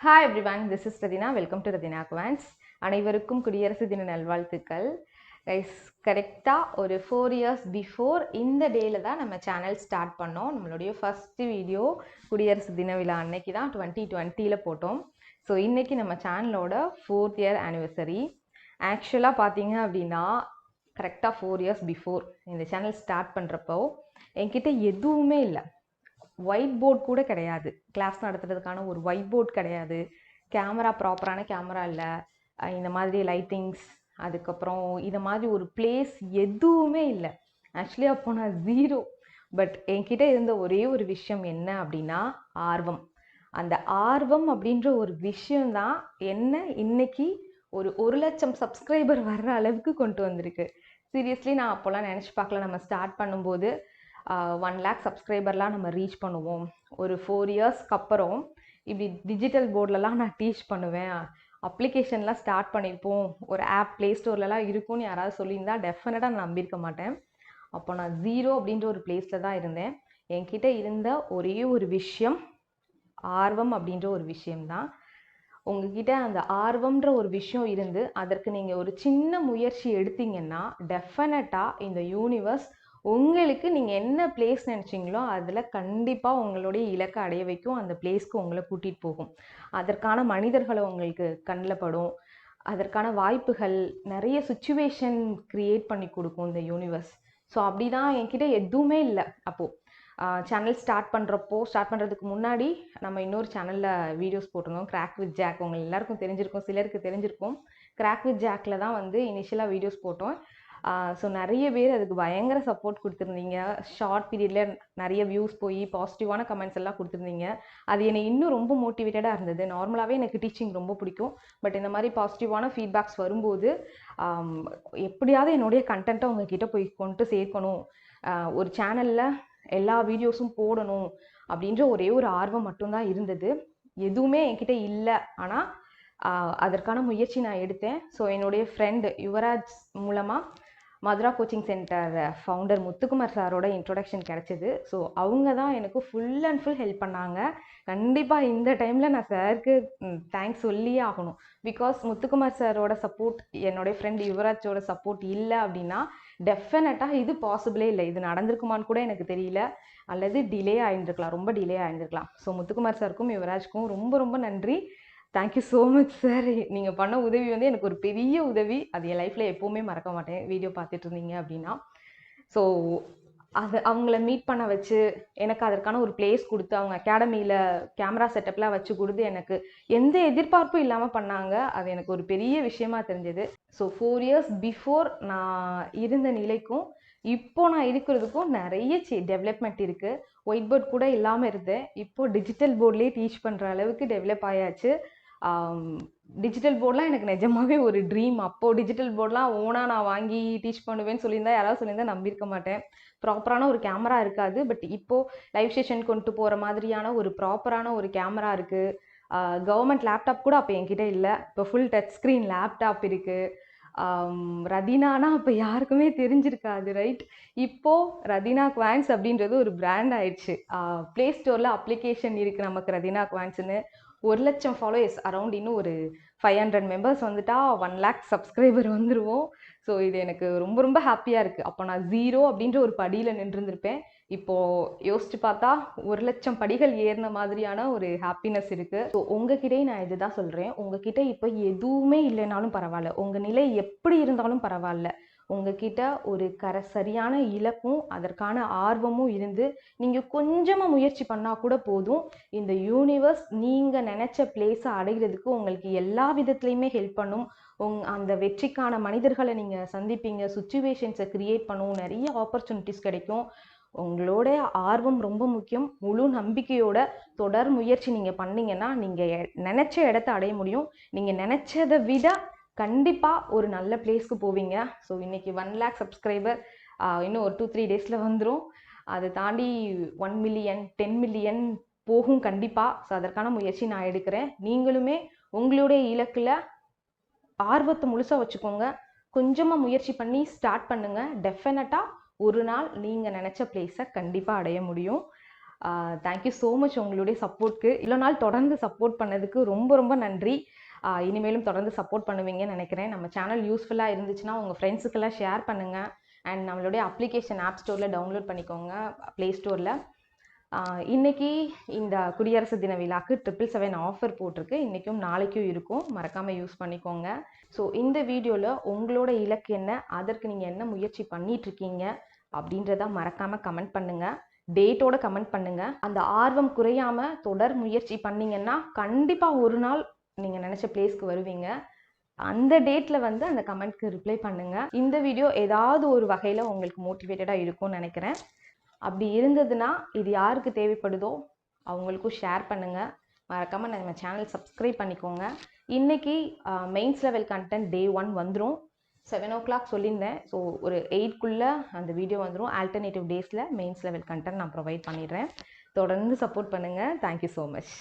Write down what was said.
Hi everyone, this is Radina. Welcome to Radina Quants. அனைவருக்கும் குடியரசு தின நல்வாழ்த்துக்கள். கைஸ், கரெக்டாக ஒரு 4 years பிஃபோர் இந்த டேல தான் நம்ம சேனல் ஸ்டார்ட் பண்ணோம். நம்மளுடைய ஃபர்ஸ்ட் வீடியோ குடியரசு தின விழா அன்னைக்கு தான் 2020 போட்டோம். ஸோ இன்னைக்கு நம்ம சேனலோட 4th year anniversary. ஆக்சுவலாக பார்த்தீங்க அப்படின்னா கரெக்டாக 4 years பிஃபோர் இந்த சேனல் ஸ்டார்ட் பண்ணுறப்போ என்கிட்ட எதுவுமே இல்லை. ஒயிட் போர்ட் கூட கிடையாது. கிளாஸ் நடத்துறதுக்கான ஒரு ஒயிட் போர்ட் கிடையாது. கேமரா, ப்ராப்பரான கேமரா இல்லை. இந்த மாதிரி லைட்டிங்ஸ், அதுக்கப்புறம் இதை மாதிரி ஒரு பிளேஸ் எதுவுமே இல்லை. ஆக்சுவலி அப்போ நான் ஜீரோ. பட் என்கிட்ட இருந்த ஒரே ஒரு விஷயம் என்ன அப்படின்னா ஆர்வம். அந்த ஆர்வம் அப்படின்ற ஒரு விஷயம்தான் என்ன இன்னைக்கு ஒரு 1,00,000 சப்ஸ்கிரைபர் வர்ற அளவுக்கு கொண்டு வந்திருக்கு. சீரியஸ்லி நான் அப்போல்லாம் நினச்சி பார்க்கல. நம்ம ஸ்டார்ட் பண்ணும்போது 1 lakh சப்ஸ்கிரைபர்லாம் நம்ம ரீச் பண்ணுவோம். ஒரு 4 yearsக்கு அப்புறம் இப்படி டிஜிட்டல் போர்ட்லலாம் நான் டீச் பண்ணுவேன், அப்ளிகேஷன்லாம் ஸ்டார்ட் பண்ணியிருப்போம், ஒரு ஆப் ப்ளே ஸ்டோர்லலாம் இருக்கும்னு யாராவது சொல்லியிருந்தா டெஃபினட்டாக நான் நம்பியிருக்க மாட்டேன். அப்போ நான் ஜீரோ அப்படின்ற ஒரு பிளேஸில் தான் இருந்தேன். என்கிட்ட இருந்த ஒரே ஒரு விஷயம் ஆர்வம் அப்படின்ற ஒரு விஷயம்தான். உங்ககிட்ட அந்த ஆர்வம்ன்ற ஒரு விஷயம் இருந்து அதற்கு நீங்கள் ஒரு சின்ன முயற்சி எடுத்தீங்கன்னா டெஃபினட்டாக இந்த யூனிவர்ஸ் உங்களுக்கு நீங்கள் என்ன பிளேஸ் நினச்சிங்களோ அதில் கண்டிப்பாக உங்களுடைய இலக்கை அடைய வைக்கும். அந்த பிளேஸ்க்கு உங்களை கூட்டிகிட்டு போகும். அதற்கான மனிதர்களை உங்களுக்கு கண்ணில் படும். அதற்கான வாய்ப்புகள், நிறைய சுச்சுவேஷன் க்ரியேட் பண்ணி கொடுக்கும் இந்த யூனிவர்ஸ். ஸோ அப்படி தான் என்கிட்ட எதுவுமே இல்லை. அப்போது சேனல் ஸ்டார்ட் பண்ணுறதுக்கு முன்னாடி நம்ம இன்னொரு சேனலில் வீடியோஸ் போட்டிருந்தோம், கிராக் வித் ஜாக். உங்கள் எல்லாருக்கும் தெரிஞ்சிருக்கும், சிலருக்கு தெரிஞ்சிருக்கும். கிராக் வித் ஜாக்கில் தான் வந்து இனிஷியலாக வீடியோஸ் போட்டோம். ஸோ நிறைய பேர் அதுக்கு பயங்கர சப்போர்ட் கொடுத்துருந்தீங்க. ஷார்ட் பீரியடில் நிறைய வியூஸ் போய் பாசிட்டிவான கமெண்ட்ஸ் எல்லாம் கொடுத்துருந்தீங்க. அது என்னை இன்னும் ரொம்ப மோட்டிவேட்டடாக இருந்தது. நார்மலாகவே எனக்கு டீச்சிங் ரொம்ப பிடிக்கும். பட் இந்த மாதிரி பாசிட்டிவான ஃபீட்பேக்ஸ் வரும்போது எப்படியாவது என்னுடைய கண்டென்ட்டை உங்ககிட்ட போய் கொண்டு சேர்க்கணும், ஒரு சேனலில் எல்லா வீடியோஸும் போடணும் அப்படின்ற ஒரே ஒரு ஆர்வம் மட்டும்தான் இருந்தது. எதுவுமே என்கிட்ட இல்லை. ஆனால் அதற்கான முயற்சி நான் எடுத்தேன். ஸோ என்னுடைய ஃப்ரெண்டு யுவராஜ் மூலமாக Madhura coaching centre founder Muthukumar சாரோட இன்ட்ரொடக்ஷன் கிடச்சிது. ஸோ அவங்க தான் எனக்கு ஃபுல் அண்ட் ஃபுல் ஹெல்ப் பண்ணாங்க. கண்டிப்பாக இந்த டைமில் நான் சாருக்கு தேங்க்ஸ் சொல்லியே ஆகணும். பிகாஸ் முத்துக்குமார் சாரோட சப்போர்ட், என்னுடைய ஃப்ரெண்ட் யுவராஜோட சப்போர்ட் இல்லை அப்படின்னா டெஃபினட்டாக இது பாசிபிளே இல்லை. இது நடந்திருக்குமான்னு கூட எனக்கு தெரியல, அல்லது டிலே ஆகிருந்துருக்கலாம், ரொம்ப டிலே ஆகிருந்துருக்கலாம். ஸோ முத்துக்குமார் சாருக்கும் யுவராஜ்க்கும் ரொம்ப ரொம்ப நன்றி. Thank you so much sir. நீங்கள் பண்ண உதவி வந்து எனக்கு ஒரு பெரிய உதவி. அது என் லைஃப்பில் எப்போவுமே மறக்க மாட்டேன், வீடியோ பார்த்துட்டு இருந்தீங்க அப்படின்னா. ஸோ அது அவங்கள மீட் பண்ண வச்சு எனக்கு அதற்கான ஒரு பிளேஸ் கொடுத்து, அவங்க அகாடமியில் கேமரா செட்டப்லாம் வச்சு கொடுத்து எனக்கு எந்த எதிர்பார்ப்பும் இல்லாமல் பண்ணாங்க. அது எனக்கு ஒரு பெரிய விஷயமா தெரிஞ்சது. ஸோ 4 years பிஃபோர் நான் இருந்த நிலைக்கும் இப்போ நான் இருக்கிறதுக்கும் நிறைய டெவலப்மெண்ட் இருக்குது. ஒயிட் போர்ட் கூட இல்லாமல் இருந்தேன், இப்போது டிஜிட்டல் போர்ட்லேயே டீச் பண்ணுற அளவுக்கு டெவலப் ஆயாச்சு. டிஜிட்டல் போர்ட்லாம் எனக்கு நிஜமாவே ஒரு ட்ரீம். அப்போது டிஜிட்டல் போர்ட்லாம் ஓனாக நான் வாங்கி டீச் பண்ணுவேன்னு சொல்லியிருந்தா யாராவது சொல்லியிருந்தா நம்பியிருக்க மாட்டேன். ப்ராப்பரான ஒரு கேமரா இருக்காது. பட் இப்போது லைவ் செஷன் கொண்டு போகிற மாதிரியான ஒரு ப்ராப்பரான ஒரு கேமரா இருக்குது. கவர்மெண்ட் லேப்டாப் கூட அப்போ என்கிட்ட இல்லை. இப்போ ஃபுல் டச் ஸ்க்ரீன் லேப்டாப் இருக்குது. ரதினானா அப்போ யாருக்குமே தெரிஞ்சிருக்காது, ரைட்? இப்போது ரதினா குவான்ஸ் அப்படின்றது ஒரு பிராண்ட் ஆயிடுச்சு. ப்ளே ஸ்டோரில் அப்ளிகேஷன் இருக்குது நமக்கு ரதினா குவான்ஸ்னு. 1,00,000 ஃபாலோயர்ஸ், அரௌண்ட் இன்னும் ஒரு 500 மெம்பர்ஸ் வந்துட்டா 1 lakh சப்ஸ்கிரைபர் வந்துடுவோம். ஸோ இது எனக்கு ரொம்ப ரொம்ப ஹாப்பியாக இருக்குது. அப்போ நான் ஜீரோ அப்படின்ற ஒரு படியில் நின்றுருந்துருப்பேன். இப்போது யோசிச்சு பார்த்தா 1,00,000 படிகள் ஏறின மாதிரியான ஒரு ஹாப்பினஸ் இருக்குது. ஸோ உங்ககிட்டே நான் இதுதான் சொல்கிறேன், உங்ககிட்ட இப்போ எதுவுமே இல்லைனாலும் பரவாயில்ல, உங்கள் நிலை எப்படி இருந்தாலும் பரவாயில்ல, உங்ககிட்ட ஒரு சரியான இலக்கும் அதற்கான ஆர்வமும் இருந்து நீங்கள் கொஞ்சமாக முயற்சி பண்ணால் கூட போதும். இந்த யூனிவர்ஸ் நீங்கள் நினச்ச பிளேஸை அடைகிறதுக்கு உங்களுக்கு எல்லா விதத்துலையுமே ஹெல்ப் பண்ணும். அந்த வெற்றிக்கான மனிதர்களை நீங்கள் சந்திப்பீங்க, சுச்சுவேஷன்ஸை க்ரியேட் பண்ணும், நிறைய ஆப்பர்ச்சுனிட்டிஸ் கிடைக்கும். உங்களோட ஆர்வம் ரொம்ப முக்கியம். முழு நம்பிக்கையோட தொடர் முயற்சி நீங்கள் பண்ணீங்கன்னா நீங்கள் நினச்ச இடத்த அடைய முடியும். நீங்கள் நினச்சதை விட கண்டிப்பாக ஒரு நல்ல பிளேஸ்க்கு போவீங்க. ஸோ இன்றைக்கி 1 lakh சப்ஸ்கிரைபர் இன்னும் ஒரு 2-3 டேஸில் வந்துடும். அதை தாண்டி 1 million 10 million போகும் கண்டிப்பாக. ஸோ அதற்கான முயற்சி நான் எடுக்கிறேன். நீங்களுமே உங்களுடைய இலக்கில் ஆர்வத்தை முழுசாக வச்சுக்கோங்க. கொஞ்சமாக முயற்சி பண்ணி ஸ்டார்ட் பண்ணுங்கள். டெஃபினட்டாக ஒரு நாள் நீங்கள் நினச்ச பிளேஸை கண்டிப்பாக அடைய முடியும். தேங்க்யூ ஸோ மச் உங்களுடைய சப்போர்ட்க்கு. இவ்வளோ நாள் தொடர்ந்து சப்போர்ட் பண்ணதுக்கு ரொம்ப ரொம்ப நன்றி. இனிமேலும் தொடர்ந்து சப்போர்ட் பண்ணுவீங்கன்னு நினைக்கிறேன். நம்ம சேனல் யூஸ்ஃபுல்லாக இருந்துச்சுன்னா உங்கள் ஃப்ரெண்ட்ஸுக்கெல்லாம் ஷேர் பண்ணுங்கள். அண்ட் நம்மளுடைய அப்ளிகேஷன் ஆப் ஸ்டோரில் டவுன்லோட் பண்ணிக்கோங்க, ப்ளே ஸ்டோரில். இன்றைக்கி இந்த குடியரசு தின விழாக்கு 777 ஆஃபர் போட்டிருக்கு. இன்றைக்கும் நாளைக்கும் இருக்கும், மறக்காமல் யூஸ் பண்ணிக்கோங்க. ஸோ இந்த வீடியோவில் உங்களோட இலக்கு என்ன, அதற்கு நீங்கள் என்ன முயற்சி பண்ணிகிட்ருக்கீங்க அப்படின்றத மறக்காமல் கமெண்ட் பண்ணுங்கள். டேட்டோட கமெண்ட் பண்ணுங்கள். அந்த ஆர்வம் குறையாமல் தொடர் முயற்சி பண்ணிங்கன்னா கண்டிப்பாக ஒரு நாள் நீங்கள் நினச்ச பிளேஸ்க்கு வருவீங்க. அந்த டேட்டில் வந்து அந்த கமெண்ட்க்கு ரிப்ளை பண்ணுங்கள். இந்த வீடியோ ஏதாவது ஒரு வகையில் உங்களுக்கு மோட்டிவேட்டடாக இருக்கும்னு நினைக்கிறேன். அப்படி இருந்ததுன்னா இது யாருக்கு தேவைப்படுதோ அவங்களுக்கும் ஷேர் பண்ணுங்கள். மறக்காமல் நம்ம சேனல் சப்ஸ்கிரைப் பண்ணிக்கோங்க. இன்றைக்கி மெயின்ஸ் லெவல் கண்டென்ட் டே 1 வந்துடும். 7 o'clock சொல்லியிருந்தேன். ஸோ ஒரு 8க்குள்ளே அந்த வீடியோ வந்துடும். ஆல்டர்னேட்டிவ் டேஸில் மெயின்ஸ் லெவல் கண்டென்ட் நான் ப்ரொவைட் பண்ணிடுறேன். தொடர்ந்து சப்போர்ட் பண்ணுங்கள். Thank you so much.